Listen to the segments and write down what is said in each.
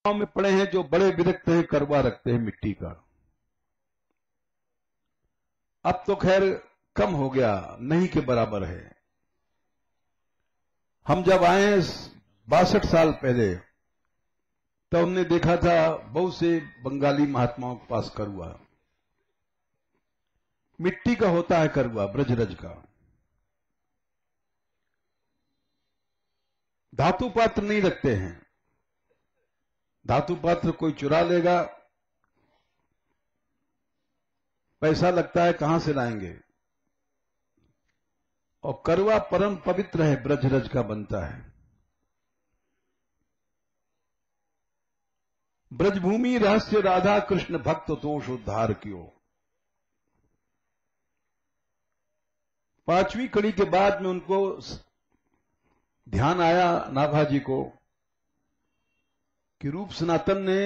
गांव में पड़े हैं जो बड़े विरक्त हैं, करवा रखते हैं मिट्टी का। अब तो खैर कम हो गया, नहीं के बराबर है। हम जब आए 62 साल पहले, तो हमने देखा था बहुत से बंगाली महात्माओं के पास करुआ, मिट्टी का होता है करुआ, ब्रजरज का। धातु पात्र नहीं रखते हैं, धातु पात्र कोई चुरा लेगा, पैसा लगता है, कहां से लाएंगे। और करवा परम पवित्र है, ब्रजरज का बनता है। ब्रजभूमि रहस्य राधा कृष्ण भक्त तोष उद्धार कियो। 5वीं कड़ी के बाद में उनको ध्यान आया नाभाजी को कि रूप सनातन ने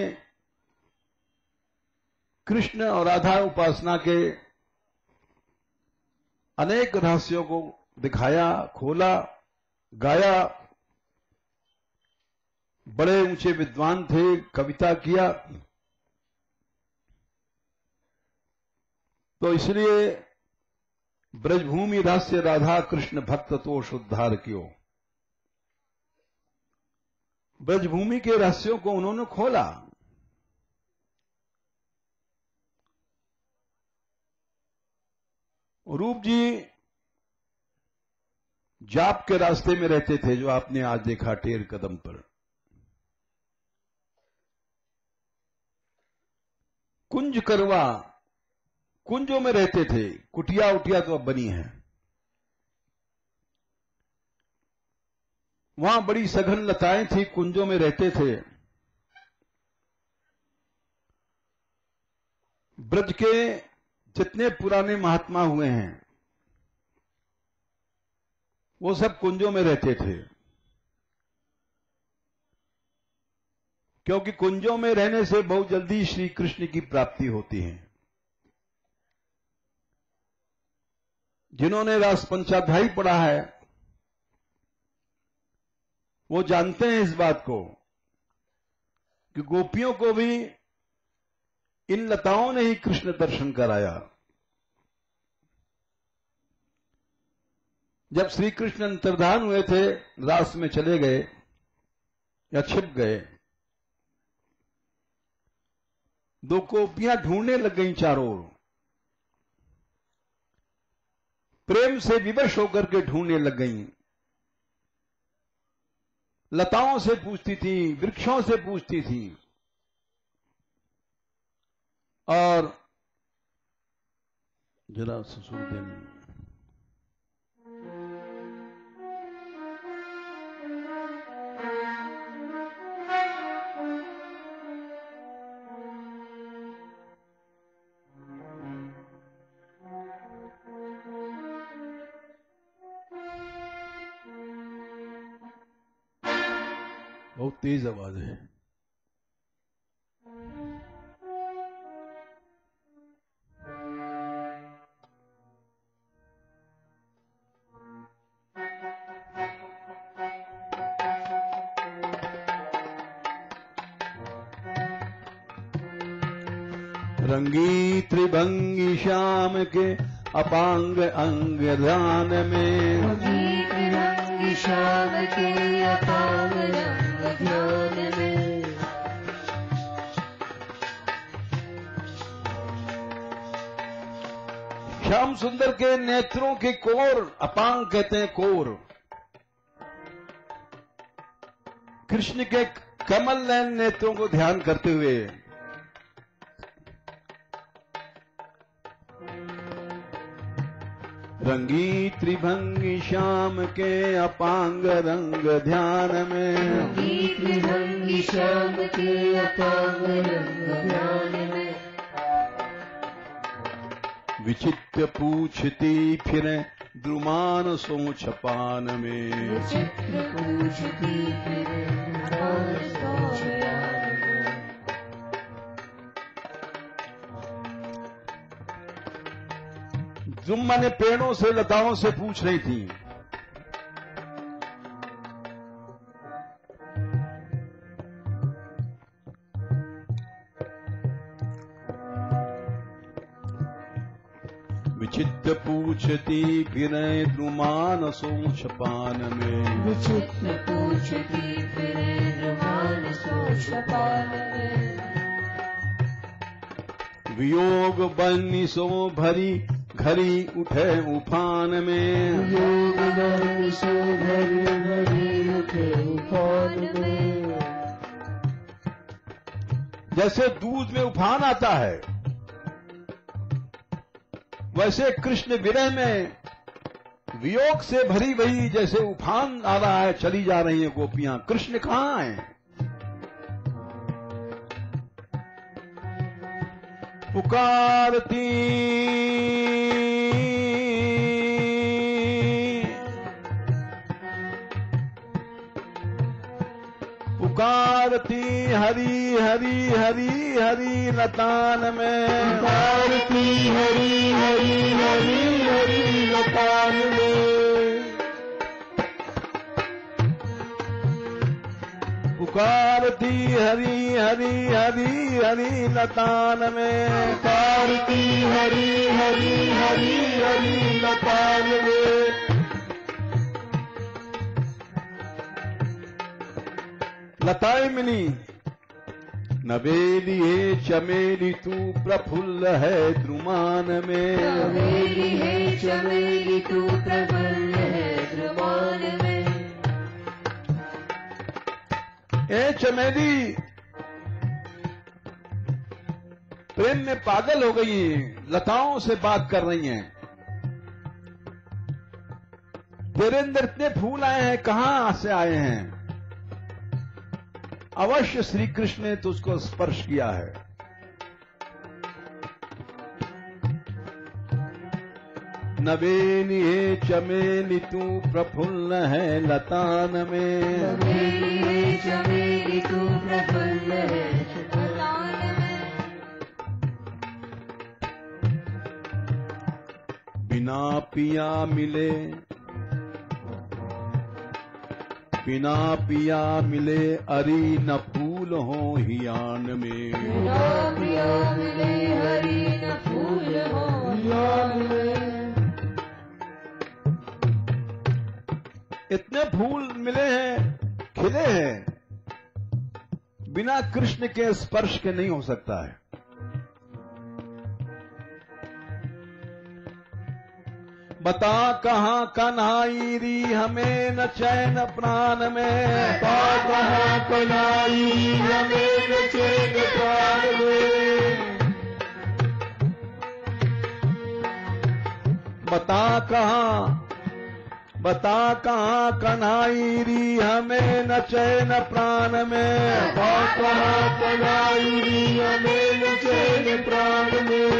कृष्ण और राधा उपासना के अनेक रहस्यों को दिखाया, खोला, गाया। बड़े ऊंचे विद्वान थे, कविता किया। तो इसलिए ब्रजभूमि रहस्य राधा कृष्ण भक्त तोष उद्धार कियो। ब्रजभूमि के रहस्यों को उन्होंने खोला। रूप जी जाप के रास्ते में रहते थे, जो आपने आज देखा टेर कदम पर। कुंज करवा, कुंजों में रहते थे, कुटिया उटिया तो अब बनी है। वहां बड़ी सघन लताएं थी, कुंजों में रहते थे। ब्रज के जितने पुराने महात्मा हुए हैं, वो सब कुंजों में रहते थे, क्योंकि कुंजों में रहने से बहुत जल्दी श्री कृष्ण की प्राप्ति होती है। जिन्होंने रास पंचाध्यायी पढ़ा है, वो जानते हैं इस बात को कि गोपियों को भी इन लताओं ने ही कृष्ण दर्शन कराया। जब श्री कृष्ण अंतर्धान हुए थे, रास में चले गए या छिप गए, 2 गोपियां ढूंढने लग गईं चारों ओर, प्रेम से विवश होकर के ढूंढने लग गईं। लताओं से पूछती थी, वृक्षों से पूछती थी, और जरा सुन दें। बहुत तेज आवाज है। रंगी त्रिभंगी श्याम के अपांग अंग ध्यान में, रंगी त्रिभंगी श्याम के अपांग अंग ध्यान में। श्याम सुंदर के नेत्रों के कोर, अपांग कहते हैं कोर। कृष्ण के कमल नयन नेत्रों को ध्यान करते हुए रंगी त्रिभंगी श्याम के अपांग रंग ध्यान में, रंगी त्रिभंगी श्याम के अपांग रंग ध्यान में। विचित्र पूछती फिरे द्रुमान सोच पान में, विचित्र पूछती फिरे द्रुमान सोच पान में। जुम माने पेड़ों से, लताओं से पूछ रही थी। विचित्र पूछती फिरे द्रुमान सोच पान में। विचित्र पूछती फिरे द्रुमान सोच पान में। वियोग बनी सो भरी घड़ी उठे उफान में। वियोग बनी सो भरी घड़ी उठे उफान में। जैसे दूध में उफान आता है, वैसे कृष्ण विरह में वियोग से भरी भरी जैसे उफान आ रहा है, चली जा रही हैं गोपियां। कृष्ण कहां हैं? पुकारती पुकारती हरी हरी हरी हरी लतान में। पुकारती हरी हरी हरी हरी लतान में। पुकारती हरी हरी हरी हरी लतान में। पुकारती हरी हरी हरी हरी लतान में। लताएं मिली, नवेली है चमेली तू प्रफुल्ल है द्रुमान में। नवेली है चमेली तू प्रफुल्ल है द्रुमान में। ए चमेली प्रेम में पागल हो गई हैं, लताओं से बात कर रही हैं। तेरे अंदर इतने फूल आए हैं, कहां से आए हैं? अवश्य श्री कृष्ण ने तुझको स्पर्श किया है। नवेली है चमेली तू प्रफुल्ल है लतान में। नवेली है चमेली तू प्रफुल्ल है लतान में। बिना पिया मिले, बिना पिया मिले अरी न फूल हो हियान में। बिना पिया मिले हरी न फूल हो हियान में। इतने फूल मिले हैं, खिले हैं, बिना कृष्ण के स्पर्श के नहीं हो सकता है। बता कहां कन्हाई री हमें न चैन प्राण में। बता कहां कन्हाई हमें न चैन प्राण में। बता कहां कन्हाई री हमें न चैन प्राण में। बता कहां कन्हाई री हमें न चैन प्राण में।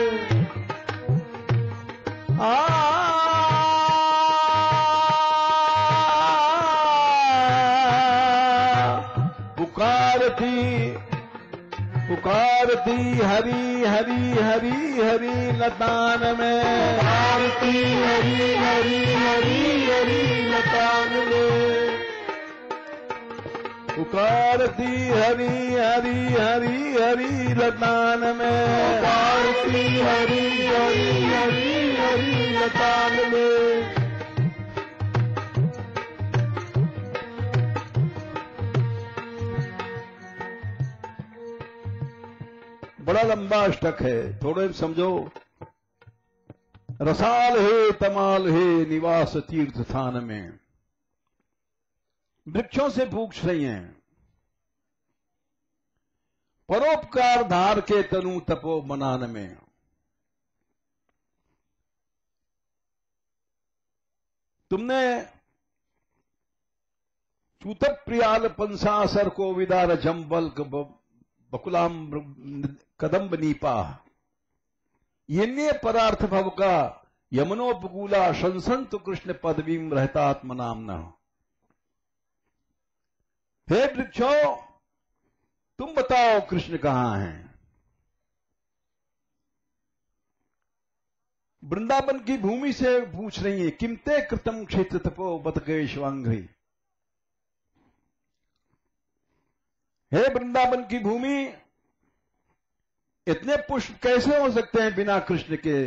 पुकारती हरी हरी हरी हरी लतान में। पुकारती हरी हरी हरी हरी लतान में। पुकारती हरी हरी हरी हरी लतान में। पुकारती हरी हरी हरी हरी लतान में। बड़ा लंबा अष्टक है, थोड़े समझो। रसाल है तमाल है निवास तीर्थ स्थान में। वृक्षों से पूछ रही हैं, परोपकार धार के तनु तपो मनान में। तुमने चूतक प्रियाल पंसासर को विदार जम्बल बकुलाम कदम्ब नीपा ये परार्थ भव का यमनोपकूला शंसंत कृष्ण पदवीम रहतात्मनाम न। हे वृक्षो, तुम बताओ कृष्ण कहां हैं? वृंदावन की भूमि से पूछ रही है, किमते कृतम क्षेत्र तपो बत गए शिवांग्री। हे वृंदावन की भूमि, इतने पुष्प कैसे हो सकते हैं बिना कृष्ण के?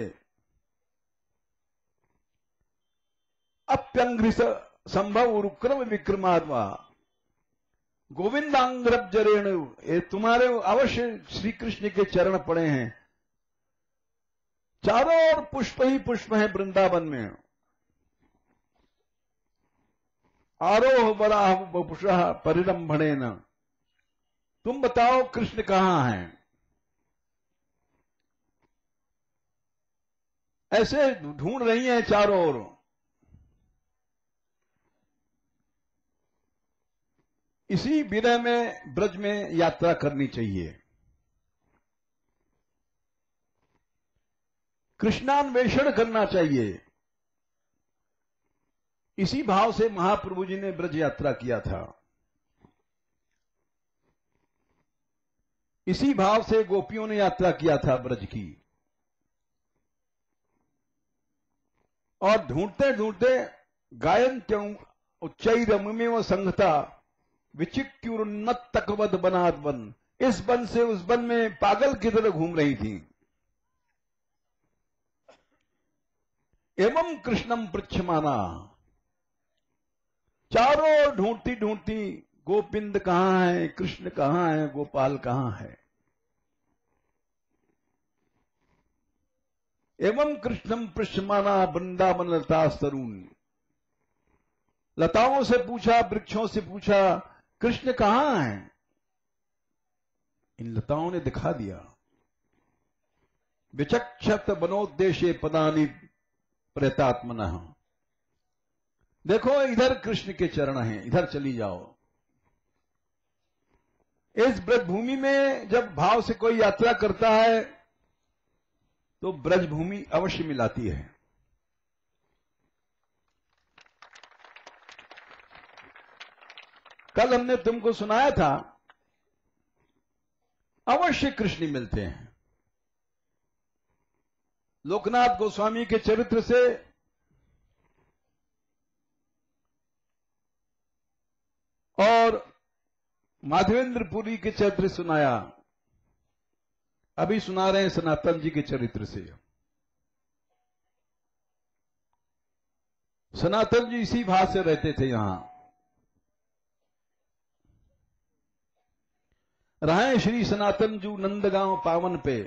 अप्यंग्रिस संभव रुक्रम विक्रमात्मा गोविंदांग्रब जरेण, ये तुम्हारे अवश्य श्री कृष्ण के चरण पड़े हैं। चारों ओर पुष्प ही पुष्प हैं वृंदावन में। आरोह बराह वपुषः परिरंभणेन, तुम बताओ कृष्ण कहां हैं? ऐसे ढूंढ रही हैं चारों ओर। इसी विनय में ब्रज में यात्रा करनी चाहिए। कृष्णान्वेषण करना चाहिए। इसी भाव से महाप्रभु जी ने ब्रज यात्रा किया था। इसी भाव से गोपियों ने यात्रा किया था ब्रज की। और ढूंढते ढूंढते गायन क्यों उच्चैरमेव संगता विचिक्युरुन्नतकवद बनात वन, इस वन से उस वन में पागल की तरह घूम रही थी। एवं कृष्णम पृच्छमाना, चारों ओर ढूंढती ढूंढती गोविंद कहां है, कृष्ण कहां है, गोपाल कहां है। एवं कृष्णम पृच्छमाना वृंदावन लतास्तरून, लताओं से पूछा, वृक्षों से पूछा, कृष्ण कहां है? इन लताओं ने दिखा दिया। विचक्षत वनोद्देश्य पदानि प्रेतात्मनः, देखो इधर कृष्ण के चरण हैं, इधर चली जाओ। इस ब्रज भूमि में जब भाव से कोई यात्रा करता है तो ब्रज भूमि अवश्य मिलाती है। कल हमने तुमको सुनाया था, अवश्य कृष्ण मिलते हैं। लोकनाथ गोस्वामी के चरित्र से और माधवेंद्रपुरी के चरित्र सुनाया, अभी सुना रहे हैं सनातन जी के चरित्र से। सनातन जी इसी भाव से रहते थे। यहां रहे श्री सनातन जू नंदगांव पावन पे।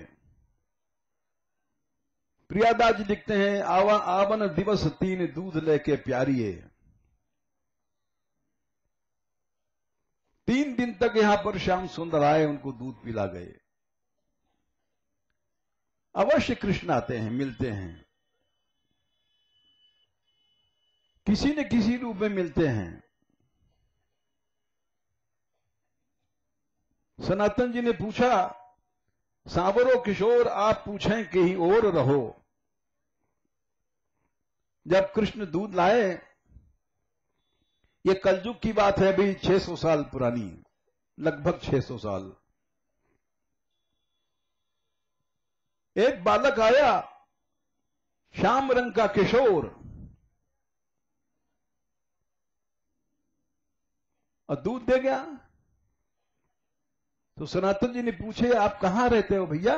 प्रियादास जी लिखते हैं, आवन दिवस 3 दूध लेके प्यारिये, 3 दिन तक यहां पर श्याम सुंदर आए, उनको दूध पिला गए। अवश्य कृष्ण आते हैं, मिलते हैं, किसी न किसी रूप में मिलते हैं। सनातन जी ने पूछा, सांवरो किशोर आप पूछें कहीं और रहो। जब कृष्ण दूध लाए, ये कलयुग की बात है भी, 600 साल पुरानी, लगभग 600 साल। एक बालक आया, श्याम रंग का किशोर, और दूध दे गया। तो सनातन जी ने पूछे, आप कहां रहते हो भैया?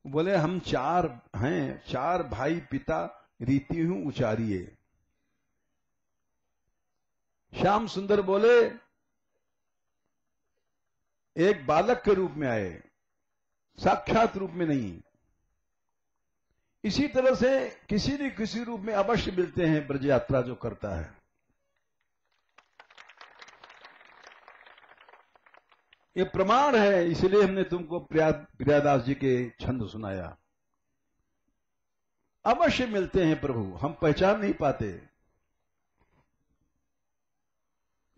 बोले, हम 4 हैं, 4 भाई पिता, रीति हूं उचारिये। श्याम सुंदर बोले, एक बालक के रूप में आए, साक्षात रूप में नहीं। इसी तरह से किसी न किसी रूप में अवश्य मिलते हैं ब्रज यात्रा जो करता है। ये प्रमाण है, इसलिए हमने तुमको प्रियादास जी के छंद सुनाया। अवश्य मिलते हैं प्रभु, हम पहचान नहीं पाते।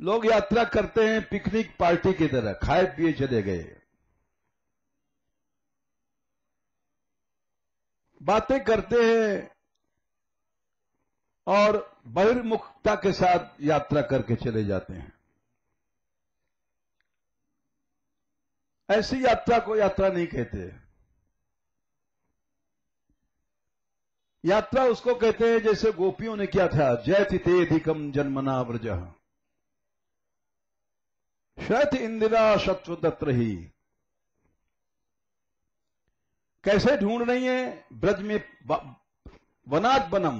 लोग यात्रा करते हैं पिकनिक पार्टी की तरह, खाए पिए चले गए, बातें करते हैं और बहिर्मुखता के साथ यात्रा करके चले जाते हैं। ऐसी यात्रा को यात्रा नहीं कहते। यात्रा उसको कहते हैं जैसे गोपियों ने किया था, जयतितेधिकम जन्मना व्रजः शत इंदिरा शत्रुदत्र ही। कैसे ढूंढ रही है? ब्रज में वनात बनम,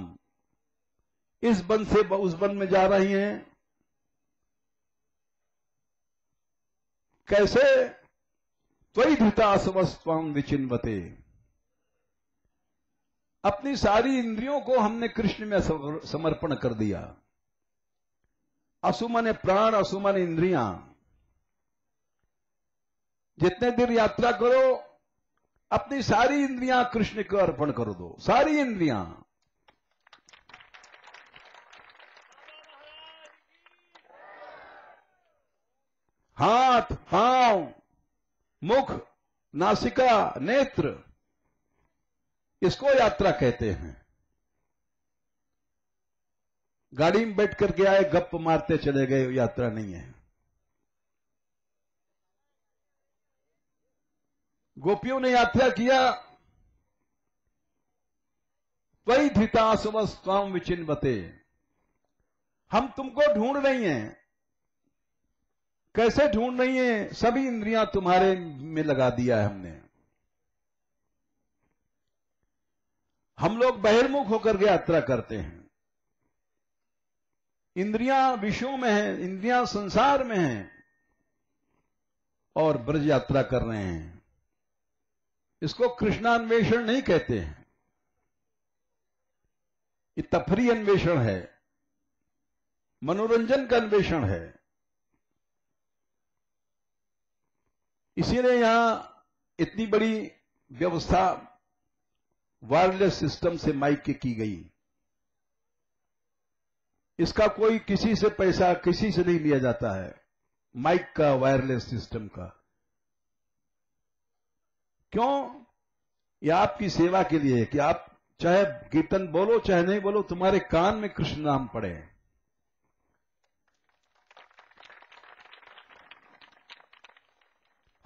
इस वन से उस वन में जा रही हैं। कैसे? त्वयि धृतासवस्त्वं विचिन्वते, अपनी सारी इंद्रियों को हमने कृष्ण में समर्पण कर दिया। असुमन प्राण, असुमन इंद्रियां। जितने देर यात्रा करो अपनी सारी इंद्रियां कृष्ण को अर्पण कर दो, सारी इंद्रियां। हाथ, पांव, मुख, नासिका, नेत्र, इसको यात्रा कहते हैं। गाड़ी में बैठ करके आए, गप मारते चले गए, यात्रा नहीं है। गोपियों ने यात्रा किया। त्वयि धृतासवस्त्वं विचिन्वते, हम तुमको ढूंढ रही हैं। कैसे ढूंढ रही हैं? सभी इंद्रियां तुम्हारे में लगा दिया है हमने। हम लोग बहिर्मुख होकर के यात्रा करते हैं। इंद्रियां विषयों में हैं, इंद्रियां संसार में हैं, और ब्रज यात्रा कर रहे हैं। इसको कृष्णान्वेषण नहीं कहते हैं, ये तफरी अन्वेषण है, मनोरंजन का अन्वेषण है। इसीलिए यहां इतनी बड़ी व्यवस्था वायरलेस सिस्टम से माइक की गई। इसका कोई किसी से पैसा किसी से नहीं लिया जाता है, माइक का, वायरलेस सिस्टम का। क्यों? यह आपकी सेवा के लिए है कि आप चाहे कीर्तन बोलो चाहे नहीं बोलो, तुम्हारे कान में कृष्ण नाम पड़े।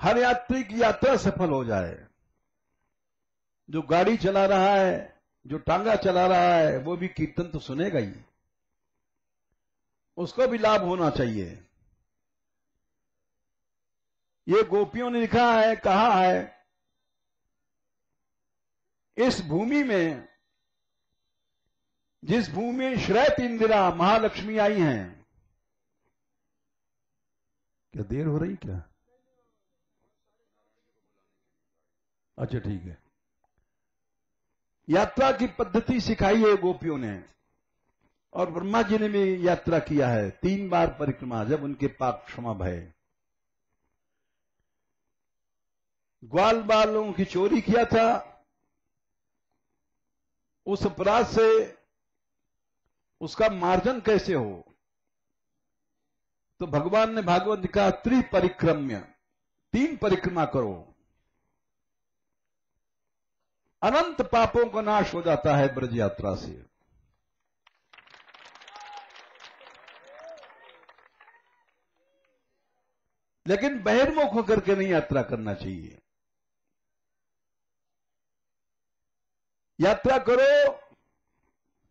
हर यात्री की यात्रा सफल हो जाए। जो गाड़ी चला रहा है, जो टांगा चला रहा है, वो भी कीर्तन तो सुनेगा ही, उसको भी लाभ होना चाहिए। ये गोपियों ने लिखा है, कहा है, इस भूमि में, जिस भूमि में श्रेत इंदिरा महालक्ष्मी आई हैं। क्या देर हो रही क्या? अच्छा ठीक है। यात्रा की पद्धति सिखाई है गोपियों ने, और ब्रह्मा जी ने भी यात्रा किया है 3 बार परिक्रमा, जब उनके पाप क्षमा भय। ग्वाल बालों की चोरी किया था, उस अपराध से उसका मार्जन कैसे हो, तो भगवान ने भागवत कहा त्रिपरिक्रम्य, 3 परिक्रमा करो, अनंत पापों का नाश हो जाता है ब्रज यात्रा से। लेकिन बहिर्मुख होकर के नहीं यात्रा करना चाहिए। यात्रा करो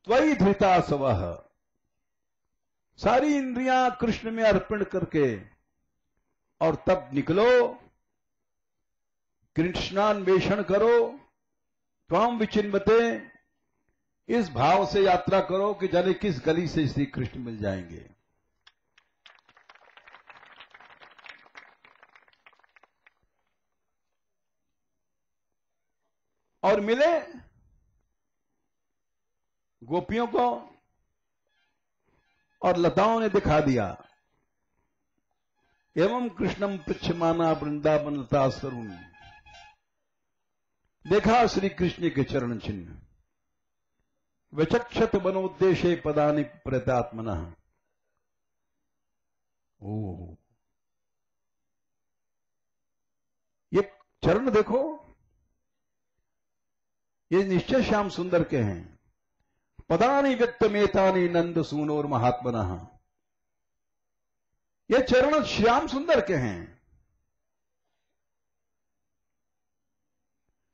त्वयि धृतासवः, सारी इंद्रियां कृष्ण में अर्पण करके, और तब निकलो, कृष्णान्वेषण करो। त्वं विचिन्वते, इस भाव से यात्रा करो कि जाने किस गली से श्री कृष्ण मिल जाएंगे। और मिले गोपियों को, और लताओं ने दिखा दिया। एवं कृष्णम पृच्छमाना वृंदावन लता सरुण, देखा श्री कृष्ण के चरण चिन्ह। विचक्षत वनोद्देशे पदानि प्रेतात्मनः। ओ, ये चरण देखो, ये निश्चय श्याम सुंदर के हैं। पदानि व्यक्तमेतानि नंद सूनोर महात्मनः, ये चरण श्याम सुंदर के हैं।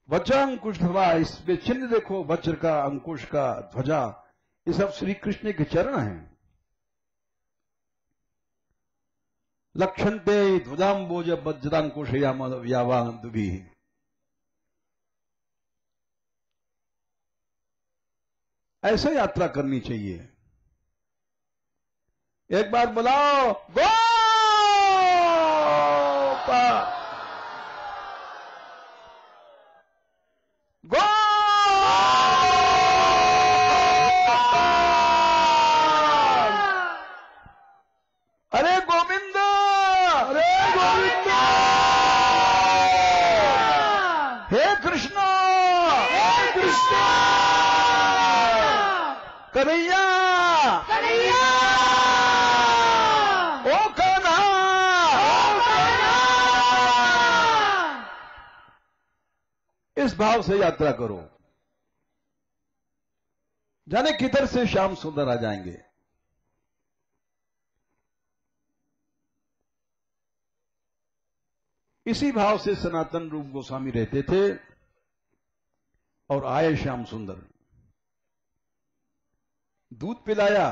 वज्रांकुश ध्वजा, इसमें चिन्ह देखो, वज्र का, अंकुश का, ध्वजा, ये सब श्री कृष्ण के चरण हैं। लक्षन्ते ध्वजाम्बोज वज्रांकुश यावान्दुभिः। ऐसे यात्रा करनी चाहिए। एक बार बुलाओ गोपाल गोपाल, अरे गोविंद, अरे गोविंद, हे कृष्ण, हे कृष्ण, कन्हैया, कन्हैया, ओ कान्हा, इस भाव से यात्रा करो। जाने किधर से श्याम सुंदर आ जाएंगे। इसी भाव से सनातन रूप गोस्वामी रहते थे और आए श्याम सुंदर। दूध पिलाया,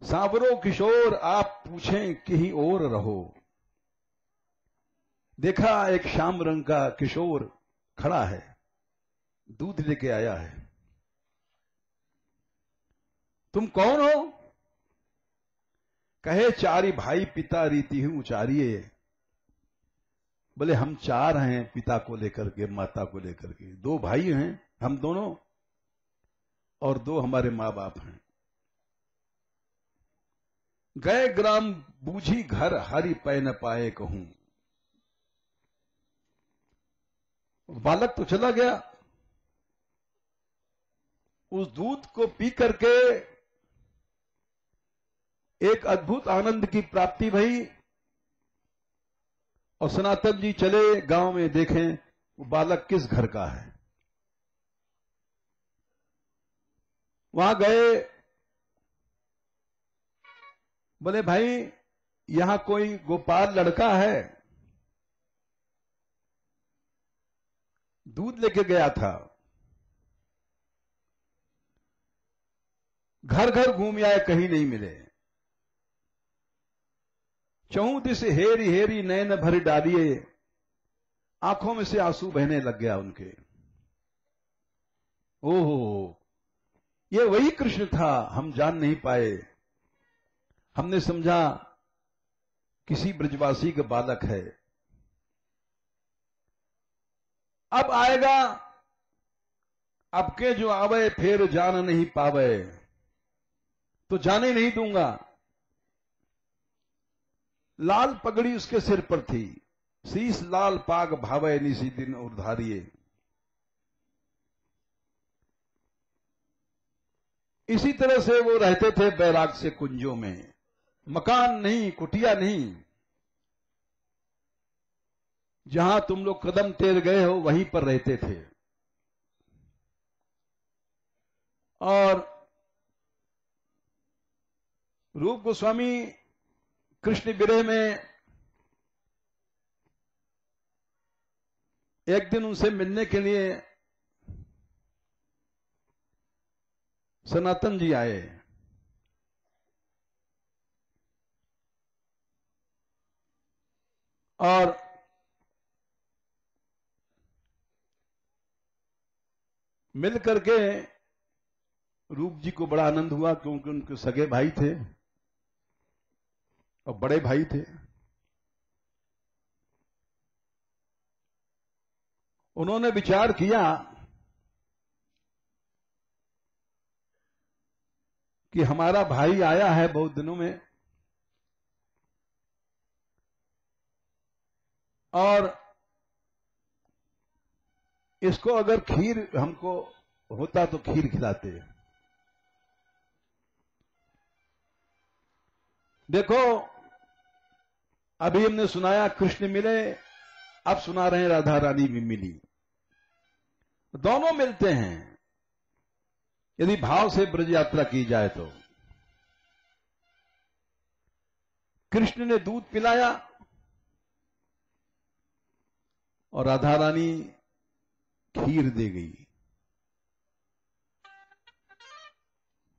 सांवरो किशोर आप पूछें कहीं और रहो। देखा एक श्याम रंग का किशोर खड़ा है, दूध लेके आया है। तुम कौन हो? कहे चारी भाई पिता रीति हूं उचारिये। बोले हम चार हैं पिता को लेकर के, माता को लेकर के। दो भाई हैं हम दोनों और दो हमारे मां बाप हैं। गए ग्राम बूझी घर हरि पै न पाए कहूं। बालक तो चला गया। उस दूध को पी करके एक अद्भुत आनंद की प्राप्ति भई और सनातन जी चले गांव में देखें वो बालक किस घर का है। वहां गए, बोले भाई यहां कोई गोपाल लड़का है? दूध लेके गया था, घर घर घूम आए, कहीं नहीं मिले। चहु दिस हेरी हेरी नैन भर डालिए। आंखों में से आंसू बहने लग गया उनके। ओहो, ये वही कृष्ण था, हम जान नहीं पाए। हमने समझा किसी ब्रजवासी का बालक है। अब आएगा, अब के जो आवे फिर जान नहीं पावे, तो जाने नहीं दूंगा। लाल पगड़ी उसके सिर पर थी, शीश लाल पाग भावे निसी दिन उधारिये। इसी तरह से वो रहते थे बैराग से कुंजों में। मकान नहीं, कुटिया नहीं, जहां तुम लोग कदम टेर गए हो वहीं पर रहते थे। और रूप गोस्वामी कृष्ण विरह में एक दिन उनसे मिलने के लिए सनातन जी आए। और मिल करके रूप जी को बड़ा आनंद हुआ, क्योंकि उनके सगे भाई थे और बड़े भाई थे। उन्होंने विचार किया कि हमारा भाई आया है बहुत दिनों में, और इसको अगर खीर हमको होता तो खीर खिलाते। देखो अभी हमने सुनाया कृष्ण मिले, अब सुना रहे हैं राधा रानी भी मिली। दोनों मिलते हैं यदि भाव से ब्रज यात्रा की जाए तो। कृष्ण ने दूध पिलाया और राधा रानी खीर दे गई।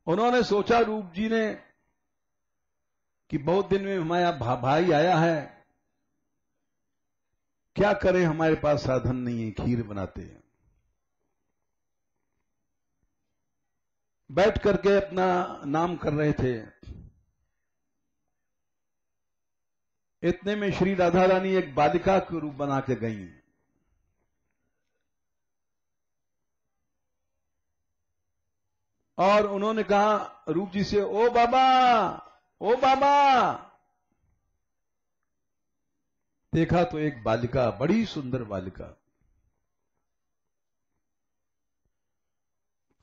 उन्होंने सोचा रूप जी ने कि बहुत दिन में हमारा भाई आया है, क्या करें, हमारे पास साधन नहीं है, खीर बनाते हैं। बैठ करके अपना नाम कर रहे थे। इतने में श्री राधा रानी एक बालिका के रूप बना के गई। और उन्होंने कहा रूप जी से, ओ बाबा, ओ बाबा। देखा तो एक बालिका, बड़ी सुंदर बालिका।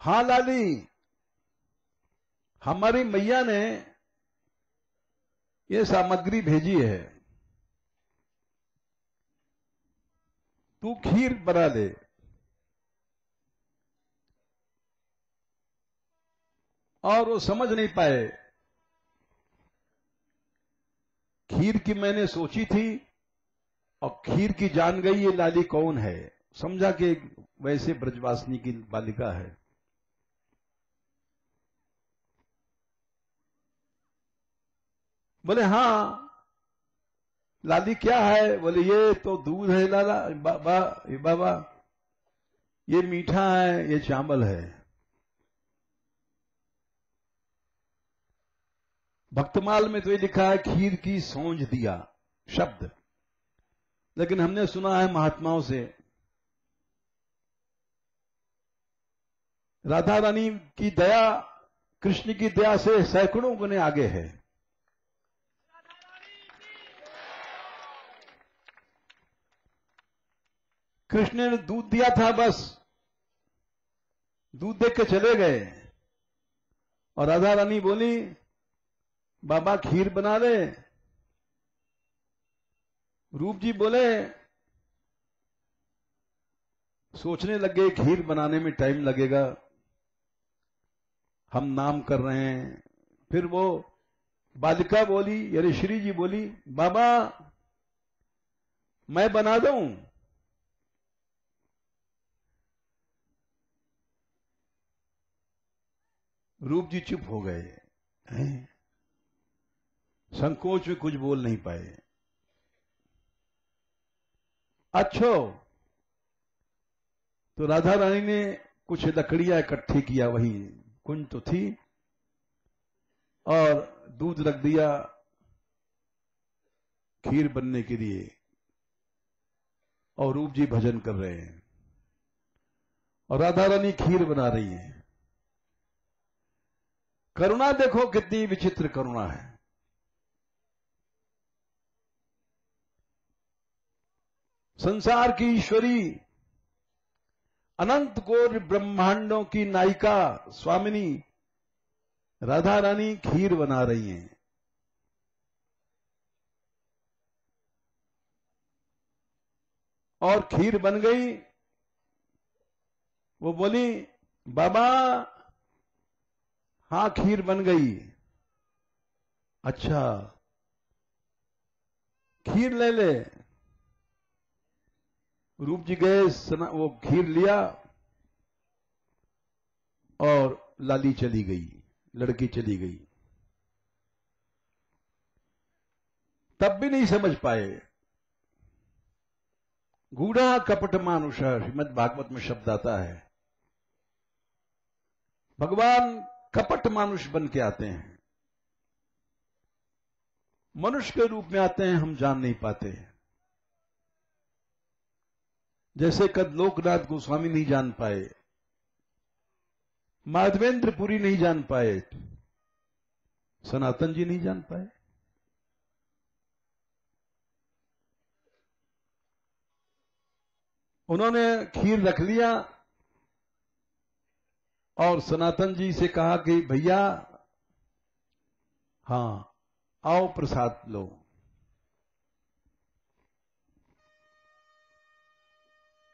हाँ लाली, हमारी मैया ने ये सामग्री भेजी है, तू खीर बना ले। और वो समझ नहीं पाए, खीर की मैंने सोची थी और खीर की जान गई ये लाली कौन है। समझा कि वैसे ब्रजवासिनी की बालिका है। बोले हाँ लाली क्या है? बोले ये तो दूध है लाला बाबा, ये मीठा है, ये चावल है। भक्तमाल में तो ये लिखा है खीर की सौंज दिया शब्द, लेकिन हमने सुना है महात्माओं से राधा रानी की दया, कृष्ण की दया से सैकड़ों गुने आगे है। कृष्ण ने दूध दिया था, बस दूध देख के चले गए। और राधा रानी बोली बाबा खीर बना दे। रूप जी बोले, सोचने लगे खीर बनाने में टाइम लगेगा, हम नाम कर रहे हैं। फिर वो बालिका बोली, यानी श्री जी बोली, बाबा मैं बना दूं। रूप जी चुप हो गए, संकोच में कुछ बोल नहीं पाए। अच्छो, तो राधा रानी ने कुछ लकड़ियां इकट्ठी किया, वही कुंज तो थी, और दूध रख दिया खीर बनने के लिए। और रूप जी भजन कर रहे हैं और राधा रानी खीर बना रही है। करुणा देखो कितनी विचित्र करुणा है। संसार की ईश्वरी, अनंत कोटि ब्रह्मांडों की नायिका स्वामिनी राधा रानी खीर बना रही हैं। और खीर बन गई। वो बोली बाबा हाँ खीर बन गई। अच्छा खीर ले ले। रूप जी गए, वो खीर लिया और लाली चली गई, लड़की चली गई। तब भी नहीं समझ पाए। गूढ़ा कपट मानुष, श्रीमद् भागवत में शब्द आता है, भगवान कपट मानुष बन के आते हैं, मनुष्य के रूप में आते हैं, हम जान नहीं पाते। जैसे कद लोकनाथ गोस्वामी नहीं जान पाए, माधवेंद्रपुरी नहीं जान पाए, सनातन जी नहीं जान पाए। उन्होंने खीर रख लिया और सनातन जी से कहा कि भैया हाँ आओ प्रसाद लो।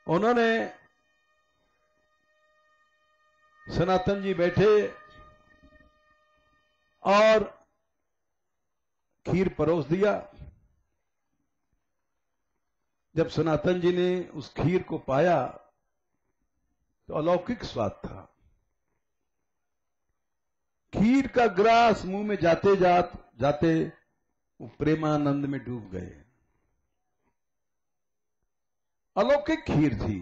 उन्होंने, सनातन जी बैठे और खीर परोस दिया। जब सनातन जी ने उस खीर को पाया तो अलौकिक स्वाद था। खीर का ग्रास मुंह में जाते जाते वो प्रेमानंद में डूब गए। अलौकिक खीर थी।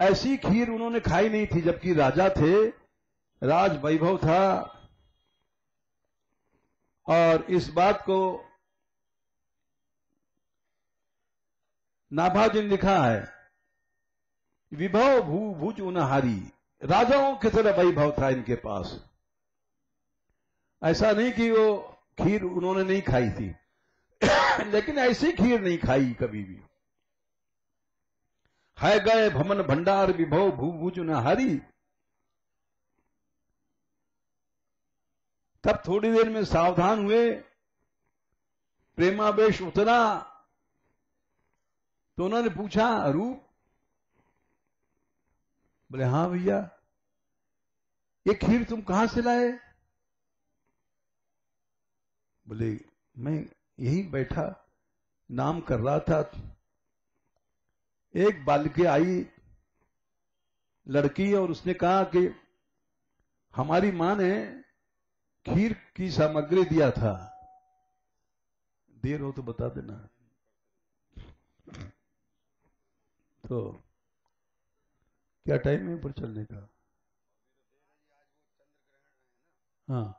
ऐसी खीर उन्होंने खाई नहीं थी, जबकि राजा थे, राज वैभव था। और इस बात को नाभाजी ने लिखा है, विभव भुज उनहारी, राजाओं की तरह वैभव था इनके पास। ऐसा नहीं कि वो खीर उन्होंने नहीं खाई थी लेकिन ऐसी खीर नहीं खाई कभी भी। है गए भमन भंडार विभव भुज उनहारी। तब थोड़ी देर में सावधान हुए, प्रेमावेश उतरा, तो उन्होंने पूछा, रूप? बोले हाँ भैया, ये खीर तुम कहां से लाए? बोले मैं यही बैठा नाम कर रहा था, एक बालिका आई लड़की, और उसने कहा कि हमारी मां ने खीर की सामग्री दिया था। देर हो तो बता देना। तो क्या टाइम है ऊपर चलने का? हाँ,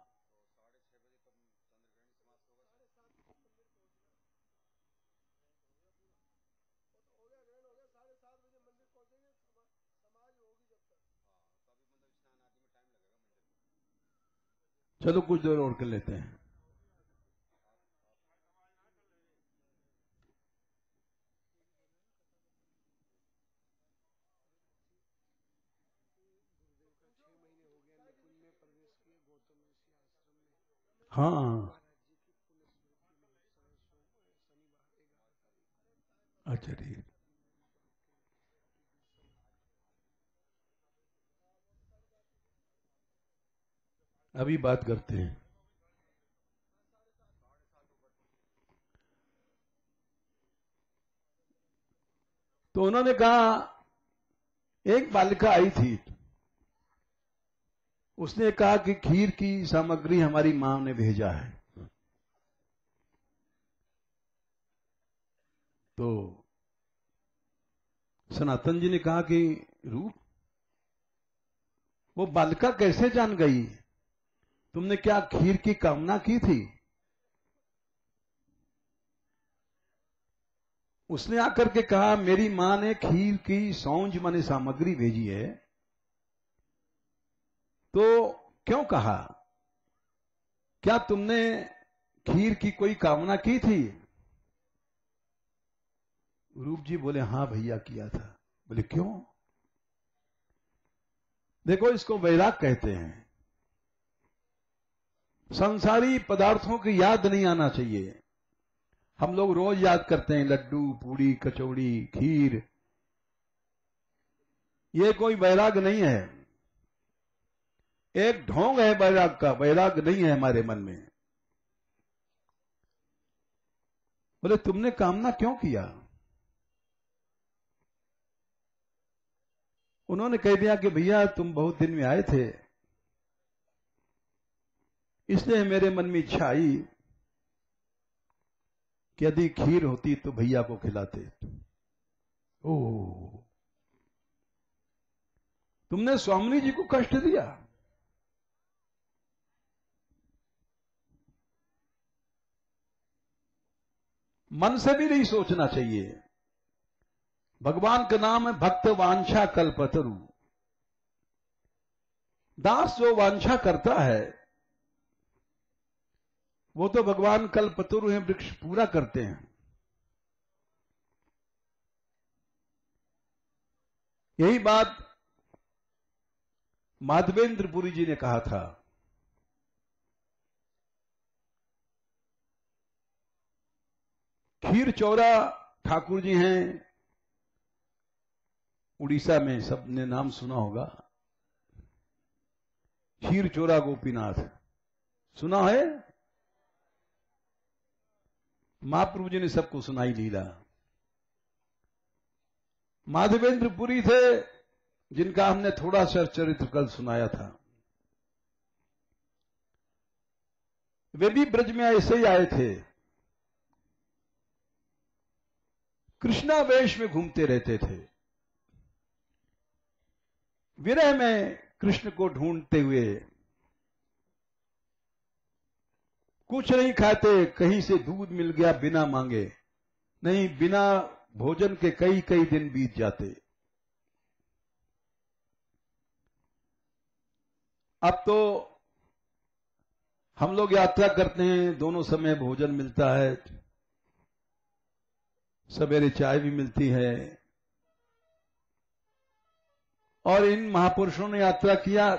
चलो कुछ देर और कर लेते हैं। हाँ, अच्छा ठीक, अभी बात करते हैं। तो उन्होंने कहा, एक बालिका आई थी, उसने कहा कि खीर की सामग्री हमारी मां ने भेजा है। तो सनातन जी ने कहा कि रूप, वो बालिका कैसे जान गई? तुमने क्या खीर की कामना की थी? उसने आकर के कहा, मेरी मां ने खीर की सौंज माने सामग्री भेजी है। तो क्यों कहा? क्या तुमने खीर की कोई कामना की थी? रूप जी बोले, हाँ भैया किया था। बोले क्यों? देखो, इसको वैराग कहते हैं। संसारी पदार्थों की याद नहीं आना चाहिए। हम लोग रोज याद करते हैं, लड्डू, पूड़ी, कचौड़ी, खीर। ये कोई वैराग नहीं है, एक ढोंग है वैराग का, वैराग नहीं है हमारे मन में। बोले तुमने कामना क्यों किया? उन्होंने कह दिया कि भैया तुम बहुत दिन में आए थे, इसलिए मेरे मन में इच्छा आई कि यदि खीर होती तो भैया को खिलाते। ओ, तुमने स्वामी जी को कष्ट दिया? मन से भी नहीं सोचना चाहिए। भगवान का नाम है भक्त वांछा कल्पतरु। दास जो वांछा करता है वो तो भगवान कल्पतरु हैं, वृक्ष पूरा करते हैं। यही बात माधवेंद्रपुरी जी ने कहा था। खीर चौरा ठाकुर जी हैं उड़ीसा में, सबने नाम सुना होगा। खीर चौरा गोपीनाथ सुना है? महाप्रभु जी ने सबको सुनाई लीला। माधवेंद्रपुरी थे जिनका हमने थोड़ा सा चरित्र कल सुनाया था। वे भी ब्रज में ऐसे ही आए थे, कृष्णा वेश में घूमते रहते थे। विरह में कृष्ण को ढूंढते हुए कुछ नहीं खाते, कहीं से दूध मिल गया बिना मांगे, नहीं बिना भोजन के कई कई दिन बीत जाते। अब तो हम लोग यात्रा करते हैं, दोनों समय भोजन मिलता है, सवेरे चाय भी मिलती है। और इन महापुरुषों ने यात्रा किया,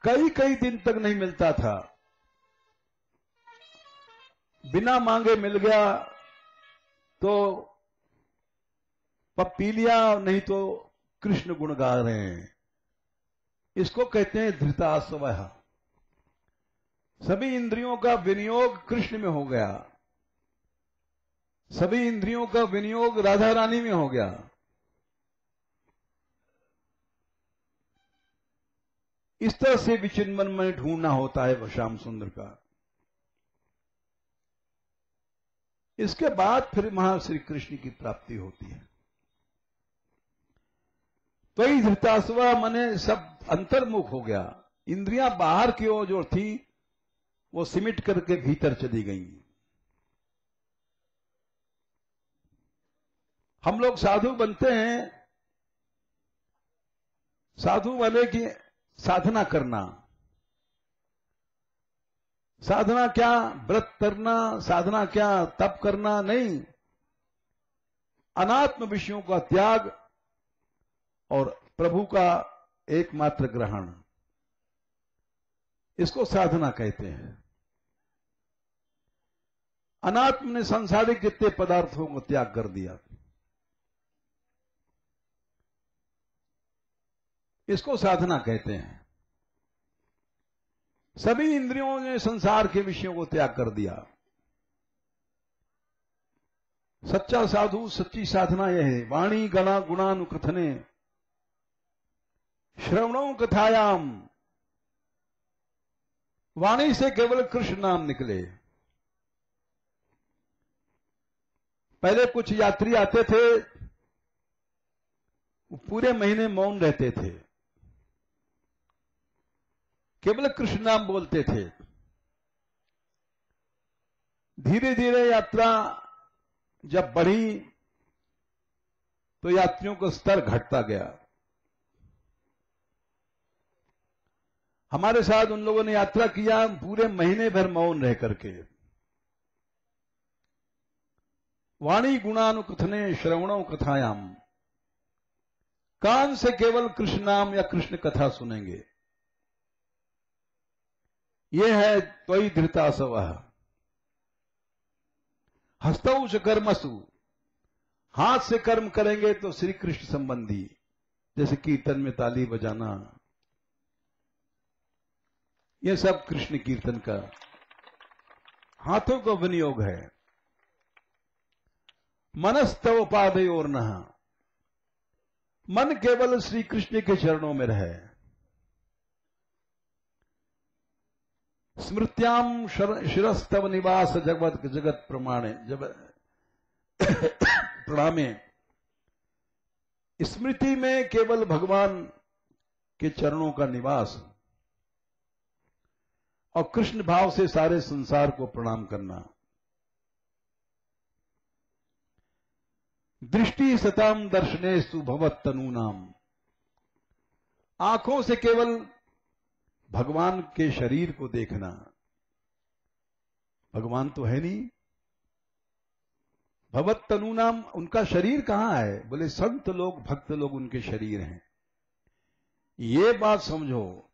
कई कई दिन तक नहीं मिलता था, बिना मांगे मिल गया तो पी लिया, नहीं तो कृष्ण गुण गा रहे हैं। इसको कहते हैं धृतास्वह। सभी इंद्रियों का विनियोग कृष्ण में हो गया, सभी इंद्रियों का विनियोग राधा रानी में हो गया। इस तरह से विचिन्मन में ढूंढना होता है श्याम सुंदर का। इसके बाद फिर वहां श्री कृष्ण की प्राप्ति होती है। तो ही धृतास्वा मने सब अंतर्मुख हो गया, इंद्रियां बाहर की ओर जो थी वो सिमट करके भीतर चली गई। हम लोग साधु बनते हैं, साधु वाले की साधना करना, साधना क्या व्रत करना, साधना क्या तप करना, नहीं, अनात्म विषयों का त्याग और प्रभु का एकमात्र ग्रहण, इसको साधना कहते हैं। अनात्म ने सांसारिक जितने पदार्थों को त्याग कर दिया, इसको साधना कहते हैं। सभी इंद्रियों ने संसार के विषयों को त्याग कर दिया। सच्चा साधु, सच्ची साधना यह है, वाणी गणा गुणानुकथने श्रवणों कथायाम। वाणी से केवल कृष्ण नाम निकले। पहले कुछ यात्री आते थे, वो पूरे महीने मौन रहते थे, केवल कृष्ण नाम बोलते थे। धीरे धीरे यात्रा जब बढ़ी तो यात्रियों का स्तर घटता गया। हमारे साथ उन लोगों ने यात्रा किया पूरे महीने भर मौन रह करके। वाणी गुणानुकथने श्रवणों कथायाम, कान से केवल कृष्ण नाम या कृष्ण कथा सुनेंगे। यह है त्वयि धृतासवः। हस्तौ च कर्मसु, हाथ से कर्म करेंगे तो श्री कृष्ण संबंधी, जैसे कीर्तन में ताली बजाना, यह सब कृष्ण कीर्तन का हाथों का विनियोग है। मनस्तव पादयोर्नः, मन केवल श्री कृष्ण के चरणों में रहे। स्मृत्याम शिरस्तव निवास जगत जगत प्रमाणे, जब प्रणामे, स्मृति में केवल भगवान के चरणों का निवास और कृष्ण भाव से सारे संसार को प्रणाम करना। दृष्टि सताम दर्शनेस्तु भवत तनूनाम, आंखों से केवल भगवान के शरीर को देखना। भगवान तो है नहीं, भवत तनूनाम, उनका शरीर कहां है? बोले संत लोग भक्त लोग उनके शरीर हैं। ये बात समझो,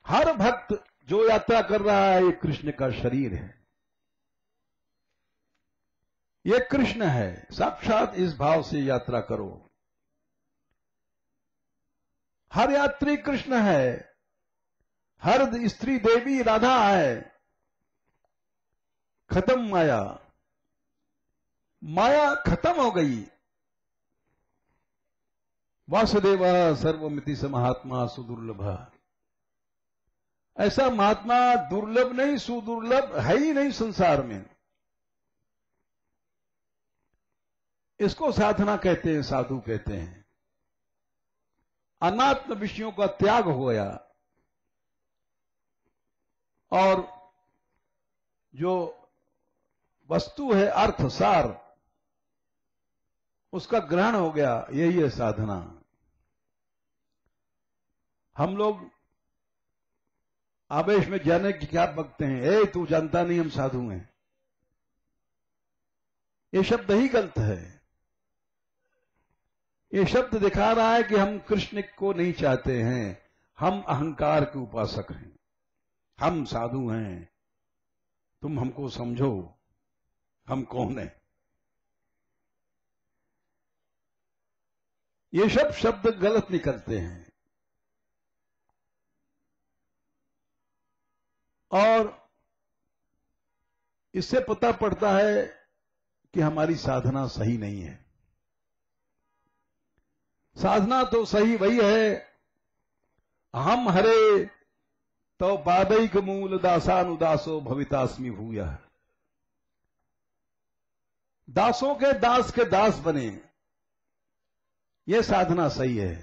हर भक्त जो यात्रा कर रहा है ये कृष्ण का शरीर है, ये कृष्ण है। साक्षात इस भाव से यात्रा करो। हर यात्री कृष्ण है, हर स्त्री देवी राधा है। खत्म माया, माया खत्म हो गई। वासुदेव सर्वमिति स महात्मा सुदुर्लभ, ऐसा महात्मा दुर्लभ नहीं सुदुर्लभ है ही नहीं संसार में। इसको साधना कहते हैं, साधु कहते हैं। अनात्म विषयों का त्याग हो गया और जो वस्तु है अर्थ सार उसका ग्रहण हो गया, यही है साधना। हम लोग आवेश में जाने की क्या बकते हैं, ए तू जानता नहीं हम साधु हैं, ये शब्द ही गलत है। ये शब्द दिखा रहा है कि हम कृष्ण को नहीं चाहते हैं, हम अहंकार के उपासक हैं, हम साधु हैं, तुम हमको समझो हम कौन है। ये सब शब्द गलत निकलते हैं और इससे पता पड़ता है कि हमारी साधना सही नहीं है। साधना तो सही वही है, हम हरे तो पादैक मूल दासानुदासो भवितास्मि भूयः। दासों के दास बने, यह साधना सही है।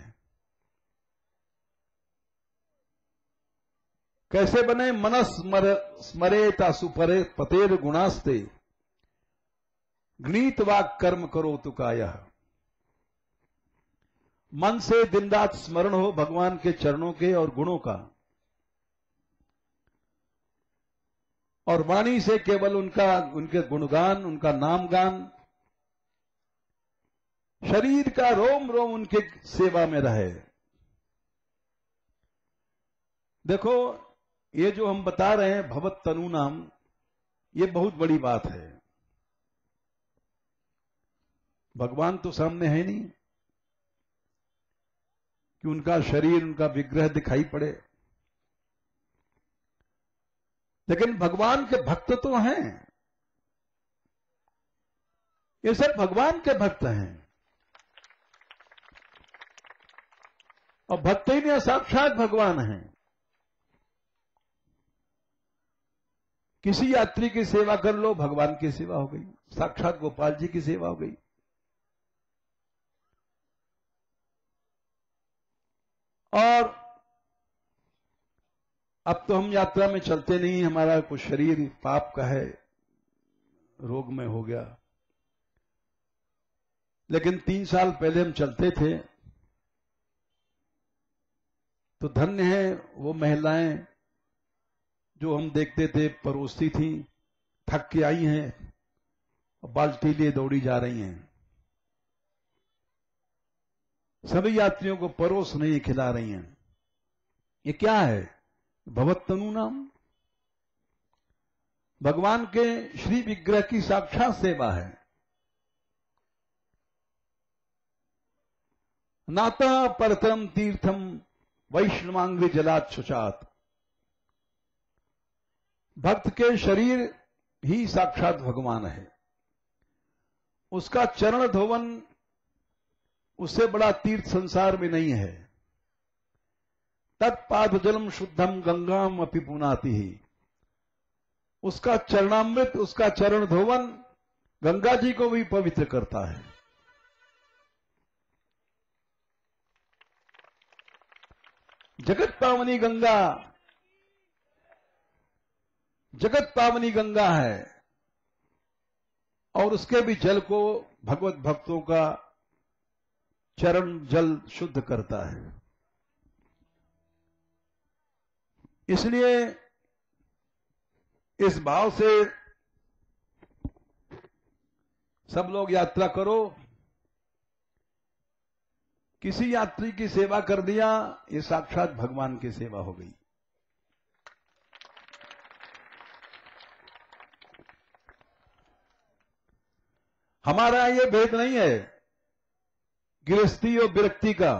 कैसे बने? मनस स्मरेता सुपरे पतेर गुणास्ते गणित वाक कर्म करो तुकाया। मन से दिन रात स्मरण हो भगवान के चरणों के और गुणों का, और वाणी से केवल उनके गुणगान, उनका नामगान, शरीर का रोम रोम उनके सेवा में रहे। देखो ये जो हम बता रहे हैं भवत तनु नाम, ये बहुत बड़ी बात है। भगवान तो सामने है नहीं कि उनका शरीर, उनका विग्रह दिखाई पड़े, लेकिन भगवान के भक्त तो हैं। ये सब भगवान के भक्त हैं और भक्त ही नहीं, साक्षात भगवान हैं। किसी यात्री की सेवा कर लो, भगवान की सेवा हो गई, साक्षात गोपाल जी की सेवा हो गई। और अब तो हम यात्रा में चलते नहीं, हमारा कुछ शरीर पाप का है, रोग में हो गया, लेकिन 3 साल पहले हम चलते थे। तो धन्य है वो महिलाएं जो हम देखते थे परोसती थी, थक के आई हैं और बाल्टी लिए दौड़ी जा रही हैं, सभी यात्रियों को परोस नहीं खिला रही हैं। ये क्या है? भवत तनु नाम, भगवान के श्री विग्रह की साक्षात सेवा है। नाता परतरम तीर्थम वैष्णवांग जलाच्छुचात। भक्त के शरीर ही साक्षात भगवान है, उसका चरण धोवन उससे बड़ा तीर्थ संसार में नहीं है। तत्पाद जलम शुद्धम गंगाम अपि पुनाति ही। उसका चरणामृत, उसका चरण धोवन गंगा जी को भी पवित्र करता है। जगत पावनी गंगा, जगत पावनी गंगा है और उसके भी जल को भगवत भक्तों का चरण जल शुद्ध करता है। इसलिए इस भाव से सब लोग यात्रा करो। किसी यात्री की सेवा कर दिया, ये साक्षात भगवान की सेवा हो गई। हमारा ये भेद नहीं है गृहस्थी और विरक्ति का।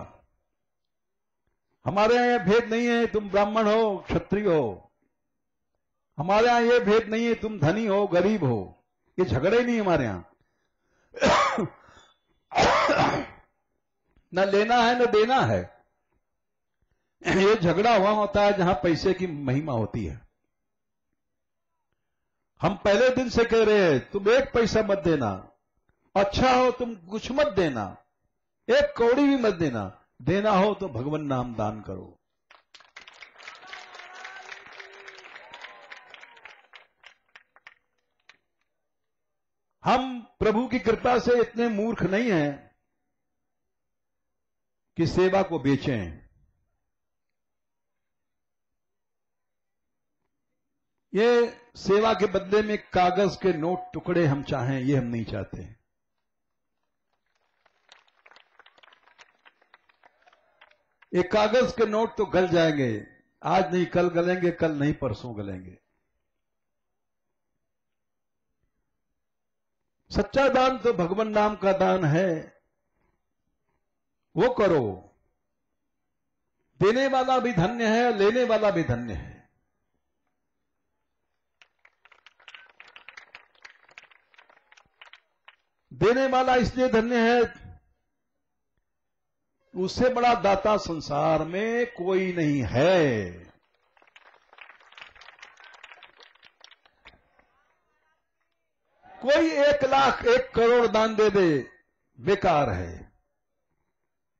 हमारे यहां यह भेद नहीं है तुम ब्राह्मण हो क्षत्रिय हो। हमारे यहां यह भेद नहीं है तुम धनी हो गरीब हो। ये झगड़े नहीं हमारे यहां। न लेना है न देना है। ये झगड़ा वहां होता है जहां पैसे की महिमा होती है। हम पहले दिन से कह रहे हैं तुम 1 पैसा मत देना, अच्छा हो तुम कुछ मत देना, एक कौड़ी भी मत देना, देना हो तो भगवान नाम दान करो। हम प्रभु की कृपा से इतने मूर्ख नहीं हैं कि सेवा को बेचें। ये सेवा के बदले में कागज के नोट टुकड़े हम चाहें, ये हम नहीं चाहते। ये कागज के नोट तो गल जाएंगे, आज नहीं कल गलेंगे, कल नहीं परसों गलेंगे। सच्चा दान तो भगवान नाम का दान है, वो करो। देने वाला भी धन्य है, लेने वाला भी धन्य है। देने वाला इसलिए धन्य है, उससे बड़ा दाता संसार में कोई नहीं है। कोई 1 लाख 1 करोड़ दान दे दे, बेकार है।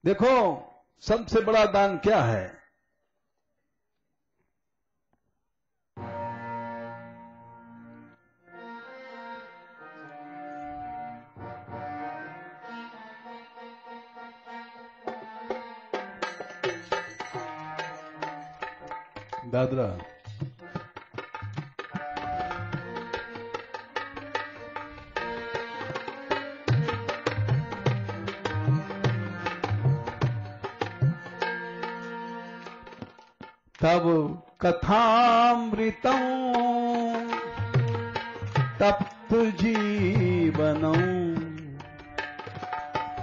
देखो सबसे बड़ा दान क्या है? दादरा तब कथामृतं तप्त जीवनं,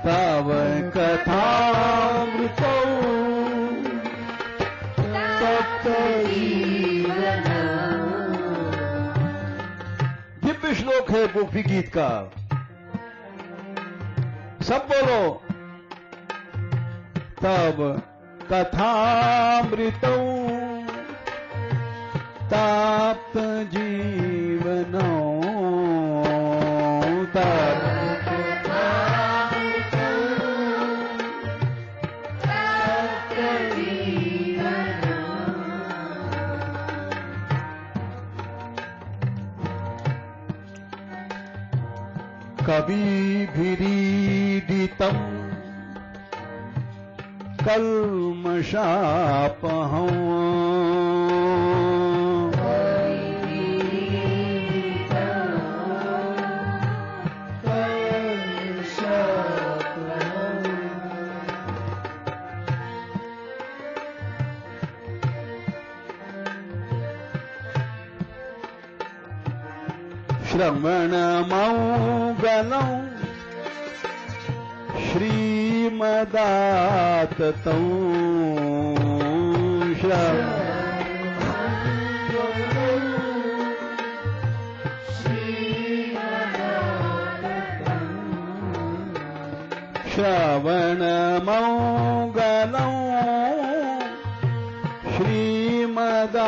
तब कथामृतं तप्त जीवनं। दिव्य श्लोक है गोपी गीत का, सब बोलो। तब कथामृतौ ताप्त जीवनौ, तब कथामृतौ ताप्त जीवनौ। कविभिरीडितम् कल्मषापहं, श्रवणमौगलं श्रीमदाततौ, श्रवणमौगलं श्रीमदाततौ,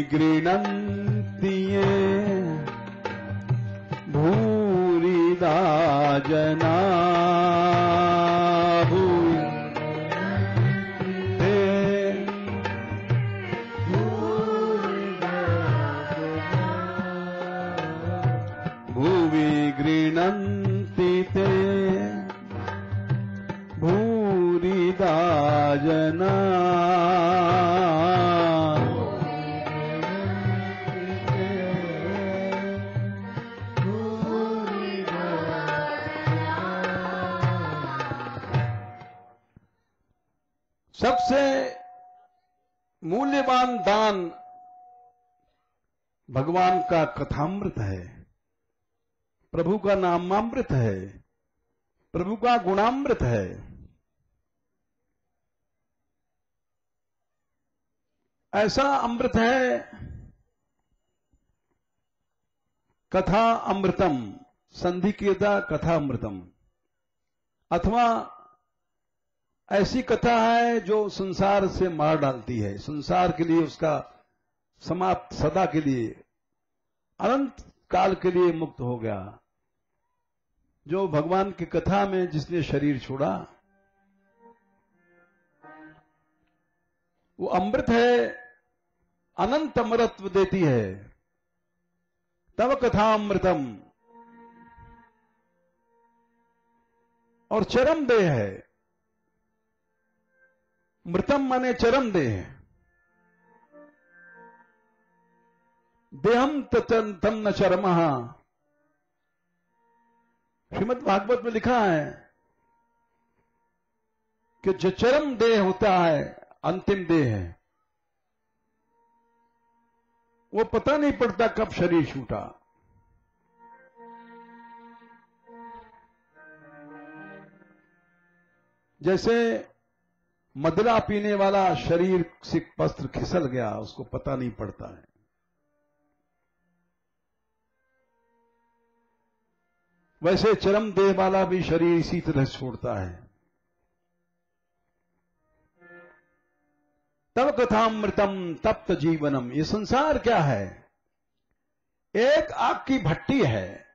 गृह्णन्ति ये भूरिदा जना, भुवि गृह्णन्ति ते भूरिदा जना। सबसे मूल्यवान दान भगवान का कथामृत है, प्रभु का नामामृत है, प्रभु का गुणामृत है। ऐसा अमृत है, कथा अमृतम, संधि किया था कथा अमृतम। अथवा ऐसी कथा है जो संसार से मार डालती है, संसार के लिए उसका समाप्त, सदा के लिए, अनंत काल के लिए मुक्त हो गया। जो भगवान की कथा में जिसने शरीर छोड़ा वो अमृत है, अनंत अमरत्व देती है। तव कथा अमृतम, और चरम देह है। मृतम माने चरम देह, देहम तम न चरमः। श्रीमद् भागवत में लिखा है कि जो चरम देह होता है, अंतिम देह है, वो पता नहीं पड़ता कब शरीर छूटा। जैसे मदिरा पीने वाला शरीर से वस्त्र खिसल गया, उसको पता नहीं पड़ता है। वैसे चरम देह वाला भी शरीर इसी तरह छोड़ता है। तव कथामृतम तप्त जीवनम। ये संसार क्या है? एक आग की भट्टी है।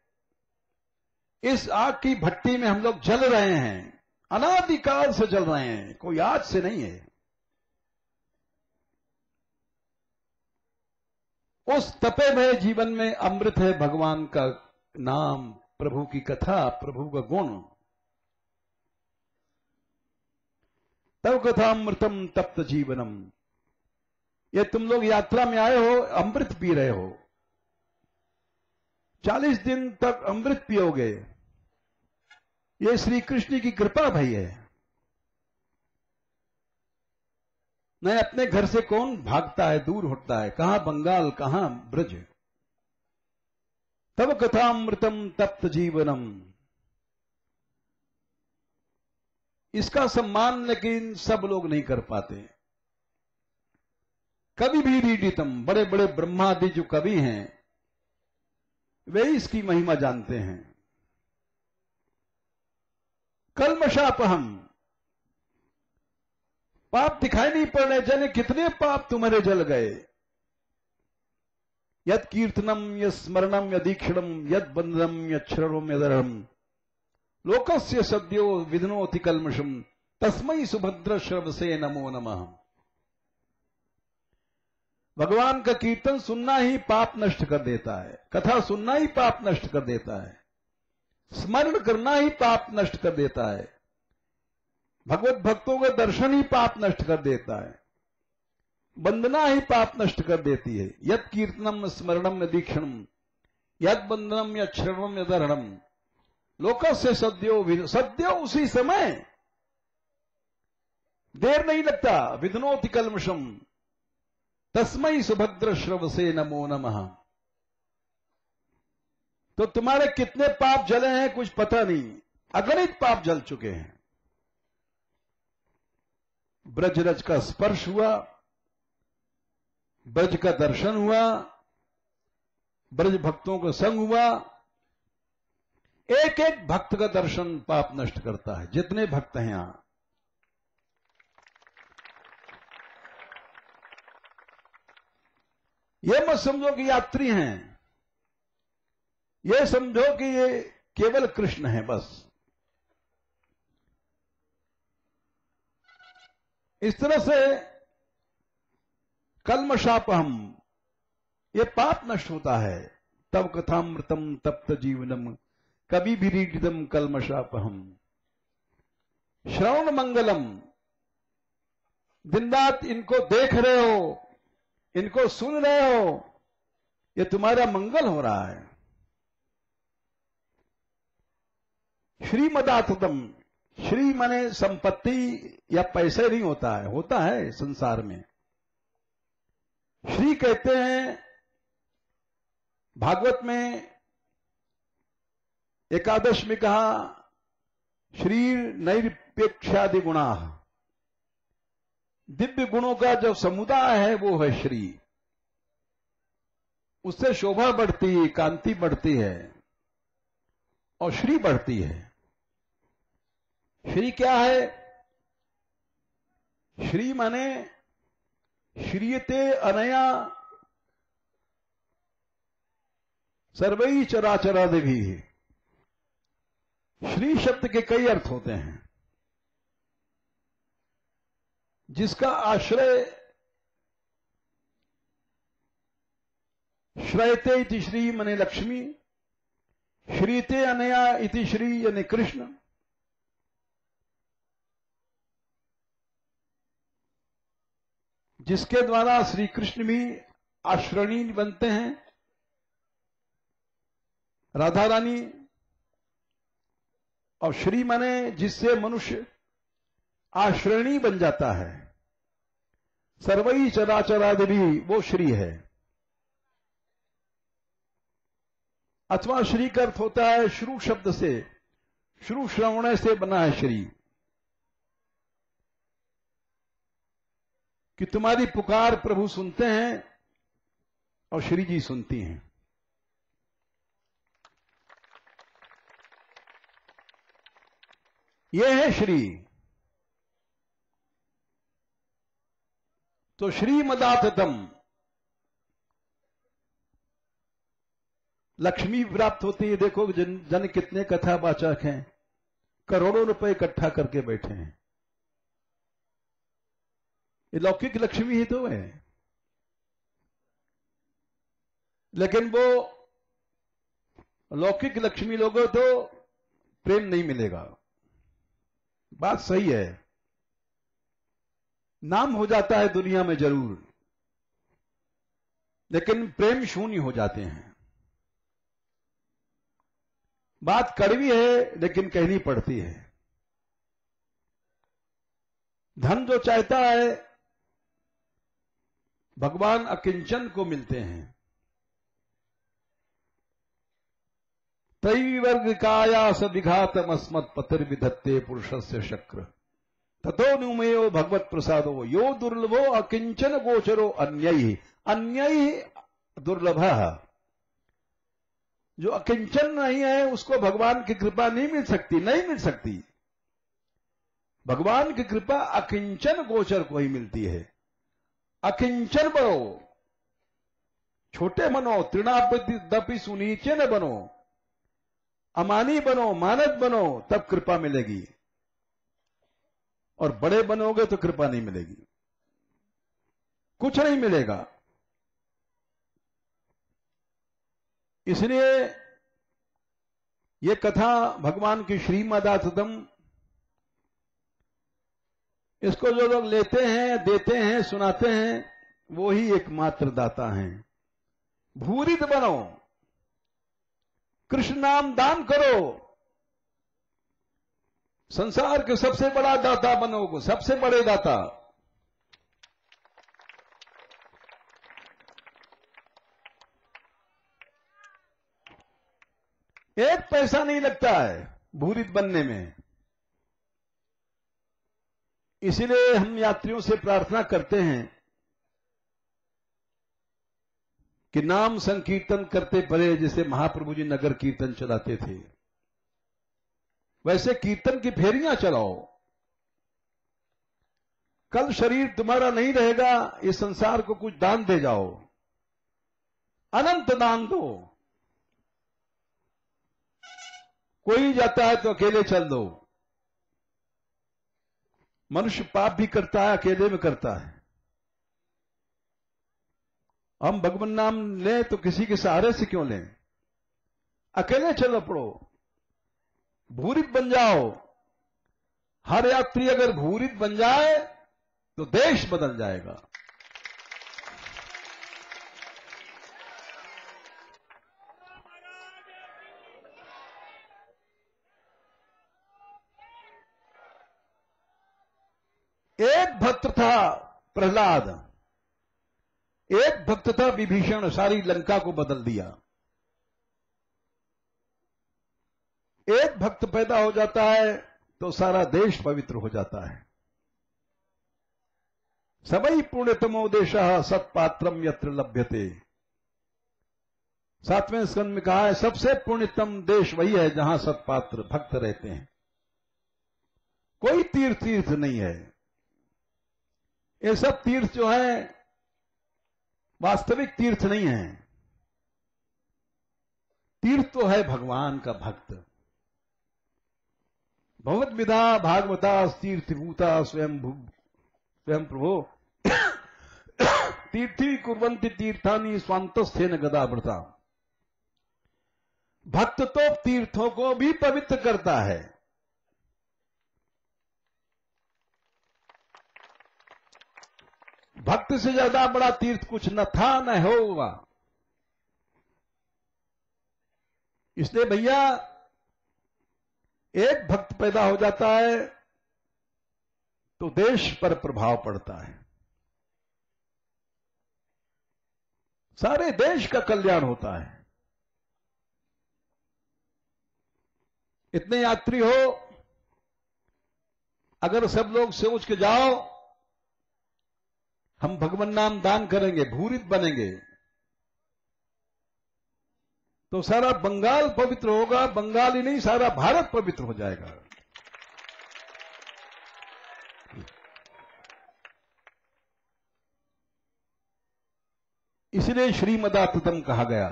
इस आग की भट्टी में हम लोग जल रहे हैं, अनादिकाल से जल रहे हैं, कोई आज से नहीं है। उस तपे हुए जीवन में अमृत है भगवान का नाम, प्रभु की कथा, प्रभु का गुण। तव कथामृतम तप्त जीवनम। ये तुम लोग यात्रा में आए हो, अमृत पी रहे हो, 40 दिन तक अमृत पियोगे। ये श्री कृष्ण की कृपा भई है। नहीं अपने घर से कौन भागता है, दूर होता है, कहां बंगाल, कहां ब्रज। तब कथामृतम तप्त जीवनम। इसका सम्मान लेकिन सब लोग नहीं कर पाते। कवि भी रीडितम, बड़े बड़े ब्रह्मादि जो कवि हैं वे इसकी महिमा जानते हैं। कल्मषापहम, पाप दिखाई नहीं पड़ रहे, जाने कितने पाप तुम्हारे जल गए। यद कीर्तनम यद स्मरणम यदीक्षणम यद बंधनम यद श्रवणम यदर्हम लोकस्य सद्यो विधनोति कल्मषम तस्मै सुभद्र श्रवसे नमो नमः। भगवान का कीर्तन सुनना ही पाप नष्ट कर देता है, कथा सुनना ही पाप नष्ट कर देता है, स्मरण करना ही पाप नष्ट कर देता है, भगवत भक्तों के दर्शन ही पाप नष्ट कर देता है, वंदना ही पाप नष्ट कर देती है। यद कीर्तनम स्मरणम यदीक्षणम यद वंदनम यद श्रवणम यदर्हणम लोकस्य सद्यो, सद्यो उसी समय, देर नहीं लगता, विधनोति कल्मषम तस्मै सुभद्र श्रवसे नमो नमः। तो तुम्हारे कितने पाप जले हैं कुछ पता नहीं, अगणित पाप जल चुके हैं। ब्रजरज का स्पर्श हुआ, ब्रज का दर्शन हुआ, ब्रज भक्तों का संग हुआ। एक एक भक्त का दर्शन पाप नष्ट करता है, जितने भक्त हैं यहां। ये मत समझो कि यात्री हैं, ये समझो कि ये केवल कृष्ण है बस। इस तरह से कल्मषापहम, ये पाप नष्ट होता है। तब कथामृतम तप्त जीवनम कभी भी रीडितम कल्मषापहम। श्रवण मंगलम, दिन रात इनको देख रहे हो, इनको सुन रहे हो, ये तुम्हारा मंगल हो रहा है। श्रीमदाततम, श्री माने संपत्ति या पैसे नहीं होता है, होता है संसार में। श्री कहते हैं भागवत में एकादश में कहा, श्री नैरपेक्षादि गुणा, दिव्य गुणों का जो समुदाय है वो है श्री। उससे शोभा बढ़ती है, कांति बढ़ती है और श्री बढ़ती है। श्री क्या है? श्री माने श्रीयते अनया सर्वै चराचरादिभिः। श्री शब्द के कई अर्थ होते हैं। जिसका आश्रय श्रयते इति श्री मने लक्ष्मी, श्रीते अनया इति श्री यानी कृष्ण, जिसके द्वारा श्री कृष्ण भी आश्रयणी बनते हैं, राधा रानी। और श्री माने जिससे मनुष्य आश्रयणी बन जाता है। सर्वै चराचरादि भी वो श्री है। अथवा श्री का अर्थ होता है श्रु शब्द से, श्रु श्रवण से बना है श्री, कि तुम्हारी पुकार प्रभु सुनते हैं और श्री जी सुनती हैं। ये है श्री। तो श्रीमदाततम लक्ष्मी प्राप्त होती है। देखो जन कितने कथावाचक हैं, करोड़ों रुपए इकट्ठा करके बैठे हैं। ये लौकिक लक्ष्मी ही तो है, लेकिन वो लौकिक लक्ष्मी लोगों तो प्रेम नहीं मिलेगा। बात सही है, नाम हो जाता है दुनिया में जरूर, लेकिन प्रेम शून्य हो जाते हैं। बात कड़वी है लेकिन कहनी पड़ती है। धन जो चाहता है भगवान अकिंचन को मिलते हैं। त्रैवर्ग काया सविघातमस्मत् पतिर विधत्ते पुरुषस्य शक्र ततो नुमेयो भगवत प्रसादो यो दुर्लभो अकिंचन गोचरो अन्यई। अन्यई दुर्लभ। जो अकिंचन नहीं है उसको भगवान की कृपा नहीं मिल सकती, नहीं मिल सकती। भगवान की कृपा अकिंचन गोचर को ही मिलती है। अकिंचन बनो, छोटे बनो, तृणादपि सुनीचे न बनो, अमानी बनो, मानद बनो, तब कृपा मिलेगी। और बड़े बनोगे तो कृपा नहीं मिलेगी, कुछ नहीं मिलेगा। इसलिए ये कथा भगवान की श्रीमदाततम, इसको जो लोग लेते हैं, देते हैं, सुनाते हैं, वो ही एकमात्र दाता हैं। भूरित बनो, कृष्ण नाम दान करो, संसार के सबसे बड़ा दाता बनोगे, सबसे बड़े दाता। एक पैसा नहीं लगता है भूरित बनने में। इसलिए हम यात्रियों से प्रार्थना करते हैं कि नाम संकीर्तन करते परे, जैसे महाप्रभु जी नगर कीर्तन चलाते थे, वैसे कीर्तन की फेरियां चलाओ। कल शरीर तुम्हारा नहीं रहेगा, इस संसार को कुछ दान दे जाओ, अनंत दान दो। कोई जाता है तो अकेले चल दो। मनुष्य पाप भी करता है, अकेले में करता है। हम भगवान नाम लें तो किसी के सहारे से क्यों लें? अकेले चलो पड़ो, भूरित बन जाओ। हर यात्री अगर भूरित बन जाए तो देश बदल जाएगा। एक भक्त था प्रहलाद, एक भक्त था विभीषण, सारी लंका को बदल दिया। एक भक्त पैदा हो जाता है तो सारा देश पवित्र हो जाता है। सबई पुण्यतमो देशः सत्पात्रम यत्र लभ्यते। 7वें स्कंद में कहा है सबसे पुण्यतम देश वही है जहां सत्पात्र भक्त रहते हैं। कोई तीर्थ नहीं है। ये सब तीर्थ जो है वास्तविक तीर्थ नहीं है। तीर्थ तो है भगवान का भक्त। भगवत विधा भागवता तीर्थभूता स्वयं प्रभो तीर्थी कुर्वन्ति तीर्थानि स्वांतस्थेन गदावृता। भक्त तो तीर्थों को भी पवित्र करता है। भक्त से ज्यादा बड़ा तीर्थ कुछ न था न होगा। इसलिए भैया एक भक्त पैदा हो जाता है तो देश पर प्रभाव पड़ता है, सारे देश का कल्याण होता है। इतने यात्री हो, अगर सब लोग सोच के जाओ हम भगवान नाम दान करेंगे, भूरित बनेंगे, तो सारा बंगाल पवित्र होगा। बंगाल ही नहीं, सारा भारत पवित्र हो जाएगा। इसलिए श्रीमदाततम कहा गया।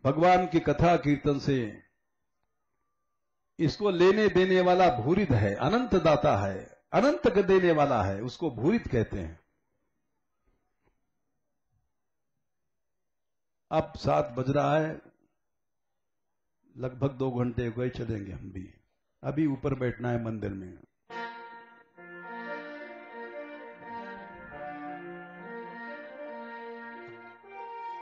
भगवान की कथा कीर्तन से इसको लेने देने वाला भूरित है, अनंत दाता है, अनंत का देने वाला है, उसको भूरित कहते हैं। अब 7 बज रहा है, लगभग 2 घंटे गए चलेंगे हम भी। अभी ऊपर बैठना है मंदिर में।